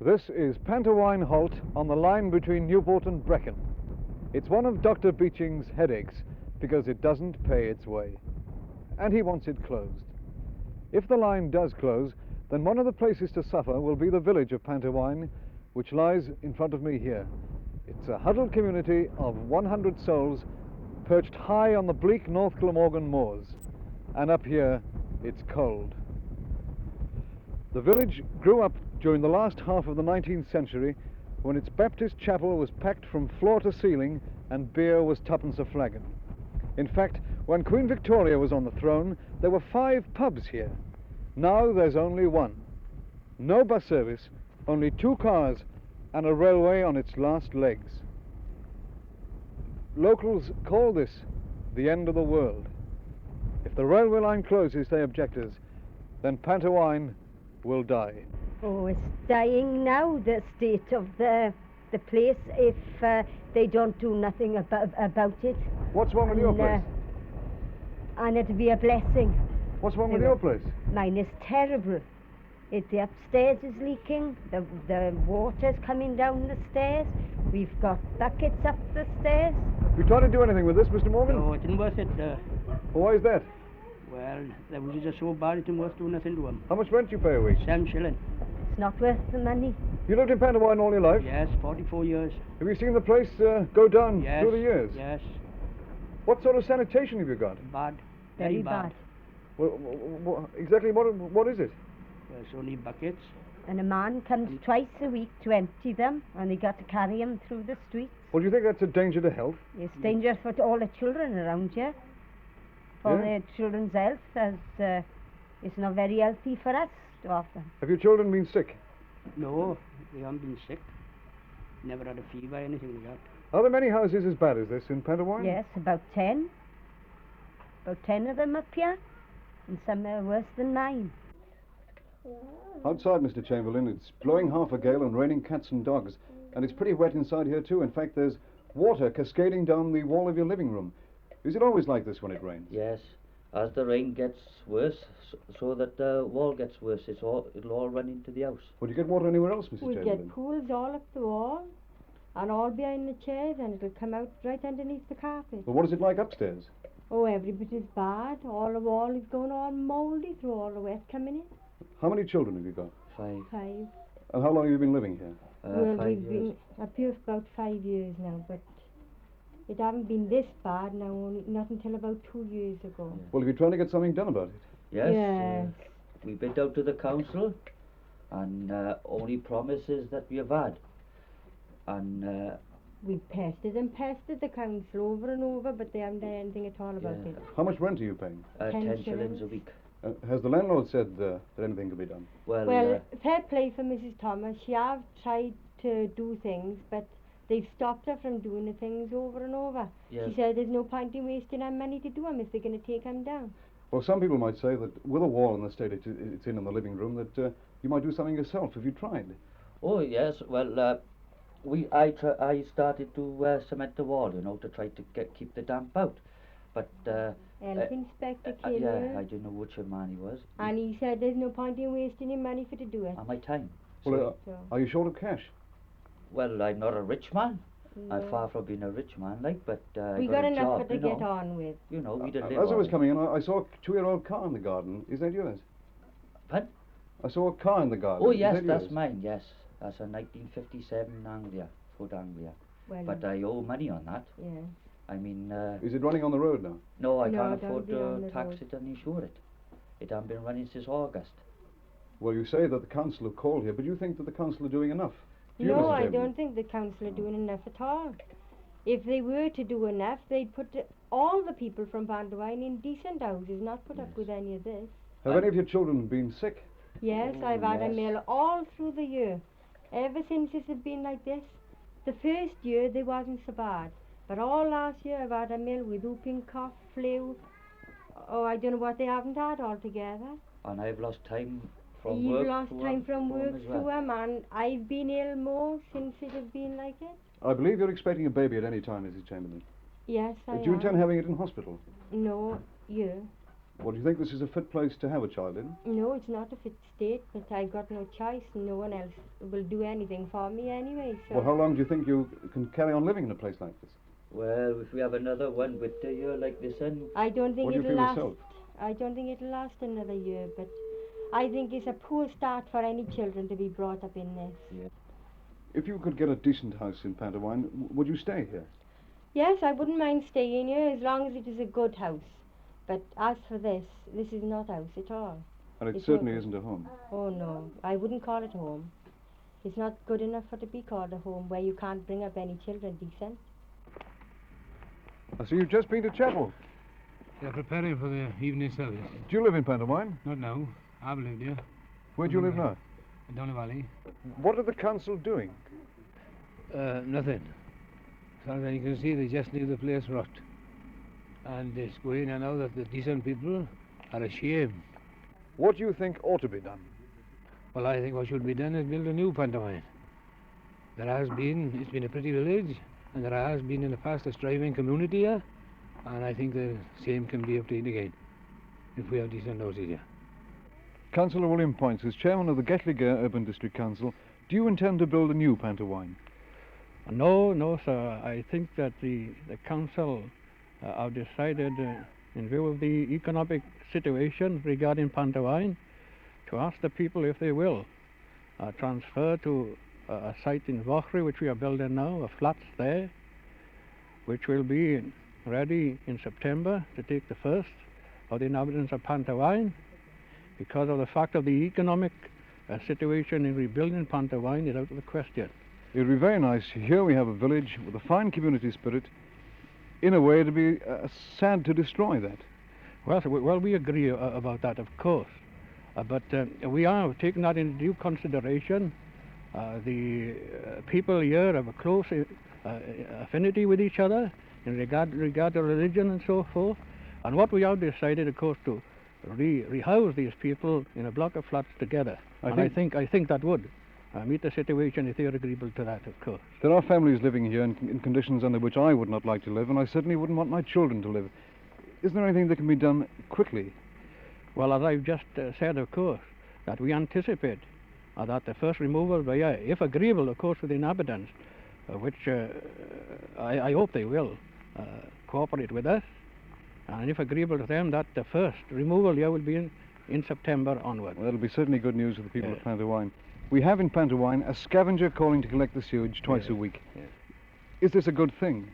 This is Pant y Waun halt on the line between Newport and Brecon. It's one of Dr. Beeching's headaches because it doesn't pay its way. And he wants it closed. If the line does close, then one of the places to suffer will be the village of Pant y Waun, which lies in front of me here. It's a huddled community of 100 souls perched high on the bleak North Glamorgan moors. And up here, it's cold. The village grew up during the last half of the 19th century, when its Baptist chapel was packed from floor to ceiling and beer was twopence a flagon. In fact, when Queen Victoria was on the throne, there were 5 pubs here. Now there's only one. No bus service, only 2 cars and a railway on its last legs. Locals call this the end of the world. If the railway line closes, say objectors, then Pant y Waun will die. Oh, it's dying now, the state of the place, if they don't do nothing about it. What's wrong with your place? And it'll be a blessing. What's wrong with your place? Mine is terrible. The upstairs is leaking, the water's coming down the stairs, we've got buckets up the stairs. Have you tried to do anything with this, Mr. Morgan? No, it didn't worth it. Why is that? Well, the was just so bad it didn't worth doing nothing to him. How much rent do you pay a week? 7 shillings. It's not worth the money. You lived in Pant y Waun all your life? Yes, 44 years. Have you seen the place go down Yes. through the years? Yes. What sort of sanitation have you got? Bad. Very bad. Well, exactly what is it? There's only buckets. And a man comes twice a week to empty them, and they got to carry them through the streets. Well, do you think that's a danger to health? It's dangerous for all the children around here. For Yeah? the children's health, as it's not very healthy for us to often. Have your children been sick? No, they haven't been sick. Never had a fever, anything like that. Are there many houses as bad as this in Pant y Waun? Yes, about 10. About 10 of them up here, and some are worse than mine. Outside, Mr. Chamberlain, it's blowing half a gale and raining cats and dogs. And it's pretty wet inside here, too. In fact, there's water cascading down the wall of your living room. Is it always like this when it rains? Yes. As the rain gets worse, so that the wall gets worse, it'll all run into the house. Would you get water anywhere else, Mrs. We Chamberlain? get pools all up the wall and all behind the chairs, and it'll come out right underneath the carpet. Well, what is it like upstairs? Oh, everybody's bad. All the wall is going all mouldy through all the wet coming in. How many children have you got? 5. 5. And how long have you been living here? Well, 5 we've years. been up here for about 5 years now, but it haven't been this bad now, not until about 2 years ago. Well, have you tried to get something done about it? Yes. Yes. We bid out to the council, and only promises that we have had. And We pestered the council over and over, but they haven't done anything at all about it. How much rent are you paying? 10 shillings a week. Has the landlord said that anything could be done? Well, fair play for Mrs. Thomas. She have tried to do things, but they've stopped her from doing the things over and over. Yes. She said there's no point in wasting our money to do them if they're going to take them down. Well, some people might say that with a wall in the state it's in the living room, that you might do something yourself. Have you tried? Oh yes. Well, I started to cement the wall, to try to keep the damp out. But Health inspector came yeah, here, I don't know which man he was. and he said there's no point in wasting your money for to do it. And my time. Well, So, are you short of cash? Well, I'm not a rich man. I'm no. far from being a rich man, but We I got a enough job, for to get on with. We did live As I was on. coming in, I saw a 2-year-old car in the garden. Is that yours? Pardon? I saw a car in the garden. Oh Is yes, that that's yours? mine. Yes, that's a 1957 Anglia, Ford Anglia. Well, But I owe money on that. yeah. I mean, Is it running on the road now? no, I No, can't don't afford be on to the tax road. it and insure it. It hasn't been running since August. Well, you say that the council have called here, but you think that the council are doing enough? Do you, No, Mrs. I Chamberlain? don't think the council are doing enough at all. If they were to do enough, they'd put all the people from Pant y Waun in decent houses, not put up with any of this. Have any of your children been sick? Yes, Oh, I've had a yes. mill all through the year. Ever since it has been like this. The first year they wasn't so bad. But all last year I've had a mill with whooping cough, flu. Oh, I don't know what they haven't had altogether. And I've lost time from You've work. lost to time from home work as through well. them, and I've been ill more since it has been like it. I believe you're expecting a baby at any time, Mrs. Chamberlain. Yes, I Do you am. intend having it in hospital? No, you. Well, do you think this is a fit place to have a child in? No, it's not a fit state, but I've got no choice. No one else will do anything for me anyway, so... Well, how long do you think you can carry on living in a place like this? Well, if we have another one with a year like this one, I don't think What do you it'll feel last. yourself? I don't think it'll last another year, but I think it's a poor start for any children to be brought up in this. If you could get a decent house in Pant y Waun, would you stay here? Yes, I wouldn't mind staying here as long as it is a good house. But as for this is not house at all. And it It's certainly not- isn't a home. Oh no, I wouldn't call it home. It's not good enough for to be called a home where you can't bring up any children decent. I see you've just been to chapel. They're preparing for the evening service. Do you live in Pant y Waun? Not now. I've lived here. Where do you live now? Down the valley. What are the council doing? Nothing. As far as you can see, they just leave the place rot. And it's going on now that the decent people are ashamed. What do you think ought to be done? Well, I think what should be done is build a new Pant y Waun. It's been a pretty village, and there has been in the past a striving community here, and I think the same can be obtained again, if we have decent houses here. Councillor William Points, as chairman of the Getliger Urban District Council, do you intend to build a new Pant y Waun? No, sir. I think that the council have decided, in view of the economic situation regarding Pant y Waun, to ask the people if they will transfer to a site in Vochry, which we are building now, a flats there, which will be ready in September to take the first of the inhabitants of Pant y Waun, because of the fact of the economic situation in rebuilding Pant y Waun is out of the question. It would be very nice. Here we have a village with a fine community spirit. In a way, it would be sad to destroy that. Well, we agree about that, of course. But we are taking that into due consideration. The people here have a close affinity with each other in regard to religion and so forth. And what we have decided, of course, to rehouse these people in a block of flats together. I think that would meet the situation if they are agreeable to that, of course. There are families living here in conditions under which I would not like to live, and I certainly wouldn't want my children to live. Isn't there anything that can be done quickly? Well, as I've just said, of course, that we anticipate that the first removal by if agreeable, of course, with the inhabitants, which I hope they will cooperate with us, and if agreeable to them, that the first removal here will be in September onward. Well, that'll be certainly good news for the people of Pant y Waun. We have in Pant y Waun a scavenger calling to collect the sewage twice a week. Is this a good thing?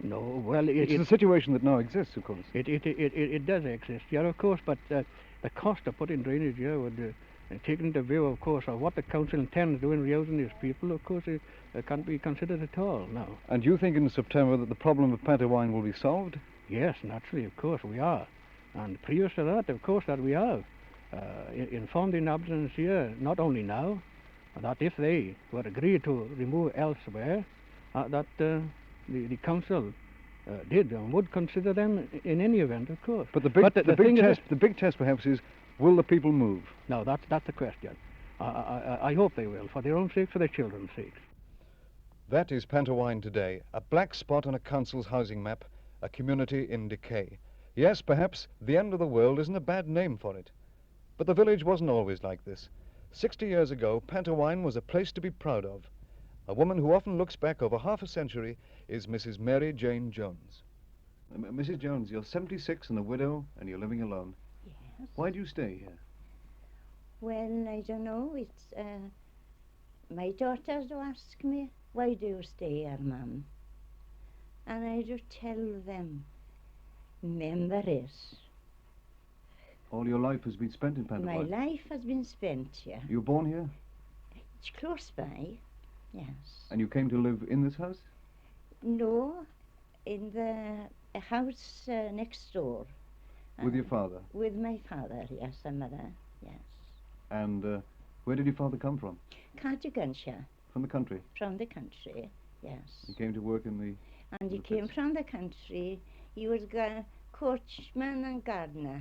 No, well, it's the situation that now exists, of course. It does exist, yeah, of course, but the cost of putting drainage here would, taken into view, of course, of what the council intends doing rehousing these people, of course, it can't be considered at all now. And you think in September that the problem of Pant y Waun will be solved? Yes, naturally, of course, we are. And previous to that, of course, that we have informed the inhabitants here, not only now, that if they were agreed to remove elsewhere, that the council did and would consider them in any event, of course. But the big test perhaps is, will the people move? No, that's the question. I hope they will, for their own sake, for their children's sakes. That is Pant y Waun today, a black spot on a council's housing map, a community in decay. Yes, perhaps the end of the world isn't a bad name for it. But the village wasn't always like this. 60 years ago, Pant y Waun was a place to be proud of. A woman who often looks back over half a century is Mrs. Mary Jane Jones. Mrs. Jones, you're 76 and a widow, and you're living alone. Yes. Why do you stay here? Well, I don't know. It's my daughters do ask me, why do you stay here, Mum? And I do tell them, memories. All your life has been spent in Pant y My Waun. life has been spent here. You were born here, It's close by, yes. and you came to live in this house? No, in the house next door. With your father? With my father, yes, and mother, yes. And where did your father come from? Cardiganshire, From the country? from the country, yes. He came to work in the... And he came from the country. He was coachman and gardener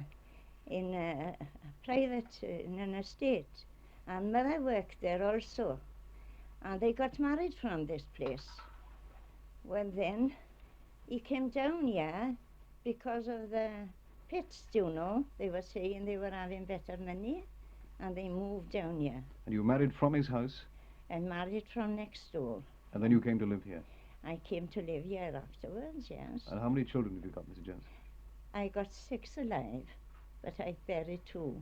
in a private, in an estate. And mother worked there also. And they got married from this place. Well then, he came down here because of the pits, you know. They were saying they were having better money, and they moved down here. And you married from his house, And married from next door. and then you came to live here. I came to live here afterwards, yes. And how many children have you got, Mrs. Jones? I got 6 alive, but I buried 2.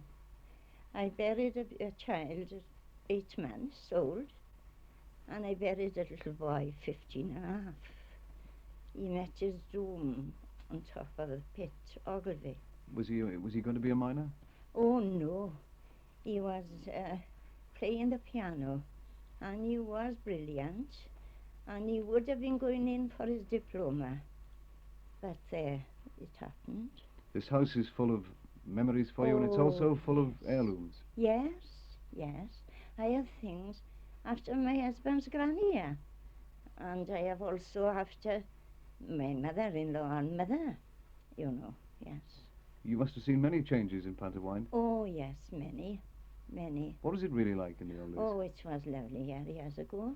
I buried a child at 8 months old, and I buried a little boy, 15 and a half. He met his doom on top of the pit, Ngogledd. Was he going to be a miner? Oh no, he was playing the piano, and he was brilliant, and he would have been going in for his diploma, but it happened. This house is full of memories for you, and it's also full of heirlooms. Yes, yes. I have things after my husband's granny here, and I have also after my mother-in-law and mother, you know, yes. You must have seen many changes in Pant y Waun. Oh, yes, many, many. What was it really like in the old days? Oh, it was lovely here years ago.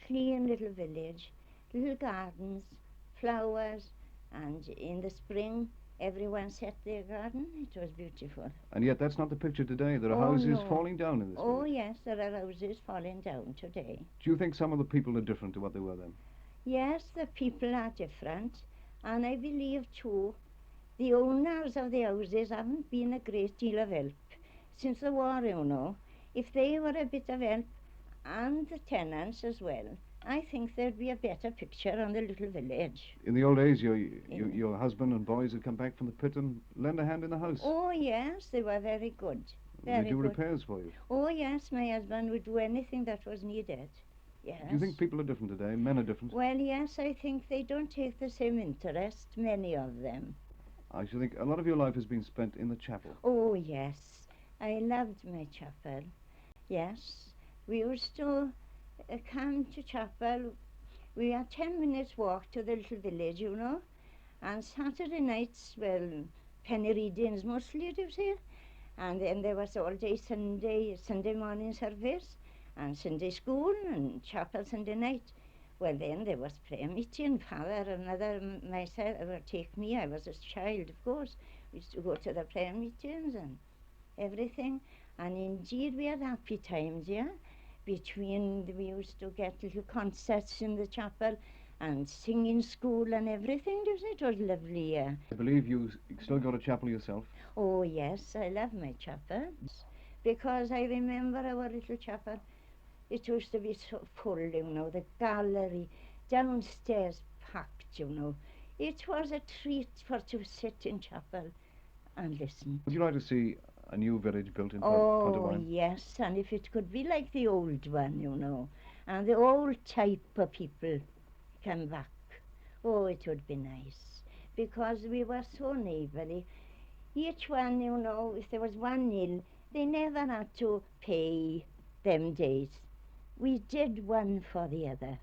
Clean little village, little gardens, flowers, and in the spring everyone set their garden. It was beautiful. And yet that's not the picture today. There are Oh, houses no. falling down in this Oh, village. yes, there are houses falling down today. Do you think some of the people are different to what they were then? Yes, the people are different, and I believe too the owners of the houses haven't been a great deal of help since the war, you know. If they were a bit of help, and the tenants as well, I think there'd be a better picture on the little village. In the old days, your husband and boys had come back from the pit and lend a hand in the house. Oh, yes, they were very good. They Very do good. repairs for you. Oh, yes, my husband would do anything that was needed. Yes. Do you think people are different today? Men are different? Well, yes, I think they don't take the same interest, many of them. I should think a lot of your life has been spent in the chapel. Oh, yes. I loved my chapel. Yes. We used to come to chapel. We had 10 minutes walk to the little village, you know. And Saturday nights, well, penny readings mostly, do you see? And then there was all day Sunday morning service, and Sunday school, and chapel Sunday night. Well, then there was prayer meeting. Father and mother, myself, would take me. I was a child, of course. We used to go to the prayer meetings and everything. And indeed, we had happy times, yeah. We used to get little concerts in the chapel and singing school and everything. It was lovely, yeah. I believe you still go to chapel yourself. Oh, yes, I love my chapel. Because I remember our little chapel. It used to be so full, you know, the gallery, downstairs packed, you know. It was a treat to sit in chapel and listen. Would you like to see a new village built in Pant y Oh, Waun? yes, and if it could be like the old one, you know, and the old type of people come back, oh, it would be nice, because we were so neighbourly. Each one, you know, if there was one ill, they never had to pay them days. We did one for the other.